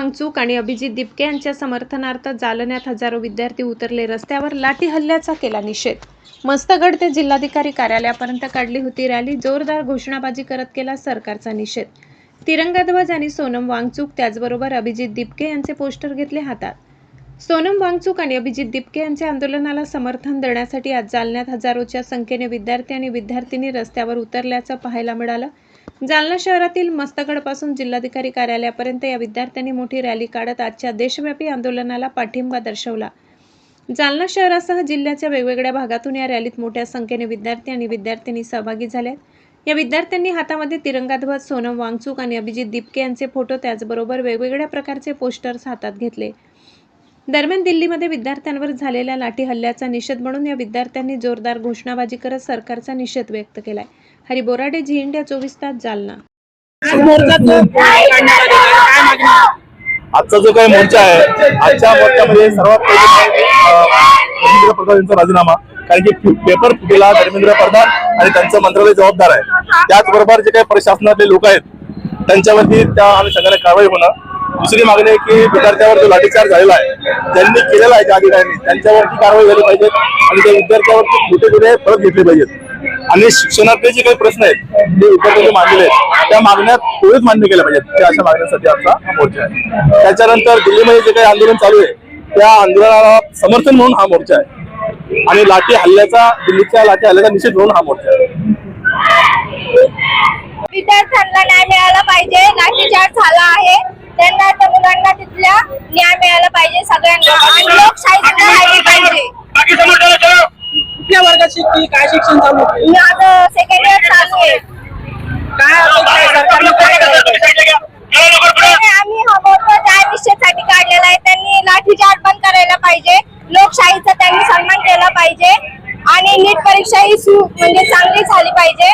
वांगचूक आणि अभिजित दिपके यांच्या समर्थनार्थ जालन्यात हजारो विद्यार्थी उतरले रस्त्यावर. लाठी हल्ल्याचा केला निषेध. मस्तगड ते जिल्हाधिकारी कार्यालयापर्यंत काढली होती रॅली. जोरदार घोषणाबाजी करत केला सरकारचा निषेध. तिरंगा ध्वज आणि सोनम वांगचूक त्याचबरोबर अभिजित दिपके यांचे पोस्टर घेतले हातात. सोनम वांगचूक आणि अभिजित दिपके यांच्या आंदोलनाला समर्थन देण्यासाठी आज जालन्यात हजारोच्या संख्येने विद्यार्थी आणि विद्यार्थिनी रस्त्यावर उतरल्याचं पाहायला मिळालं. जालना शहरातील मस्तगडपासून जिल्हाधिकारी कार्यालयापर्यंत या विद्यार्थ्यांनी मोठी रॅली काढत आजच्या देशव्यापी आंदोलनाला पाठिंबा दर्शवला. जालना शहरासह जिल्ह्याच्या वेगवेगळ्या भागातून या रॅलीत मोठ्या संख्येने विद्यार्थी आणि विद्यार्थिनी सहभागी झाले. या विद्यार्थ्यांनी हातामध्ये तिरंगा ध्वज, सोनम वांगचूक आणि अभिजित दिपके यांचे फोटो त्याचबरोबर वेगवेगळ्या प्रकारचे पोस्टर्स हातात घेतले. दरम्यान दिल्लीमध्ये विद्यार्थ्यांवर झालेल्या लाठी हल्ल्याचा निषेध म्हणून या विद्यार्थ्यांनी जोरदार घोषणाबाजी करत सरकारचा निषेध व्यक्त केलाय. हरी बोराडे, झी इंडिया 24 तास, जालना. आजचा जो काही मोर्चा आहे, आजच्या मोर्चामध्ये सर्वात पहिले धर्मेंद्र प्रधान यांचा राजीनामा, कारण की पेपर फुटीला धर्मेंद्र प्रधान आणि त्यांचं मंत्रालय जबाबदार आहे. त्याचबरोबर जे काही प्रशासनातले लोक आहेत त्यांच्यावरती त्या अनुषंगाने कारवाई होणं. दुसरी मागणी आहे की विद्यार्थ्यावर जो लाठीचार्ज झालेला आहे, ज्यांनी केलेला आहे त्या अधिकाऱ्यांनी, त्यांच्यावरती कारवाई झाली पाहिजे आणि त्या विद्यार्थ्यावरती मोठे गुन्हे परत घेतले पाहिजेत. आणि शिक्षणातले जे काही प्रश्न आहेत जे विद्यार्थ्यांनी मांडलेले आहेत त्या मागण्या त्वरित मान्य केल्या पाहिजेत. त्या अशा मागण्यांसाठी आजचा हा मोर्चा आहे. त्याच्यानंतर दिल्लीमध्ये जे काही आंदोलन चालू आहे त्या आंदोलनाला समर्थन म्हणून हा मोर्चा आहे आणि दिल्लीच्या लाठी हल्ल्याचा निषेध म्हणून हा मोर्चा आहे. विद्यार्थ्यांना न्याय मिळाला पाहिजे. लाठीचार्ज झाला आहे, त्यांना त्या मुलांना तिथल्या न्याय मिळाला पाहिजे सगळ्यांना आणि लोकशाही सुद्धा राहिली पाहिजे. कुठल्या वर्गात शिकती, काय शिक्षण चालू आहे? माझं सेकंड इयर चालू आहे. आम्ही हा मोर्चा न्याय निषेधासाठी काढलेला आहे. त्यांनी लाठीचार्ज बंद करायला पाहिजे, लोकशाहीचा त्यांनी सन्मान केला पाहिजे आणि नीट परीक्षा ही म्हणजे चांगली झाली पाहिजे.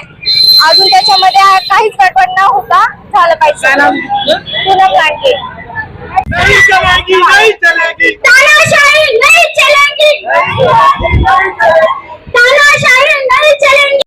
अजून त्याच्यामध्ये काहीच गडबड न होता झालं पाहिजे. पूनम लांडगे. तानाशाही नहीं चलेगी.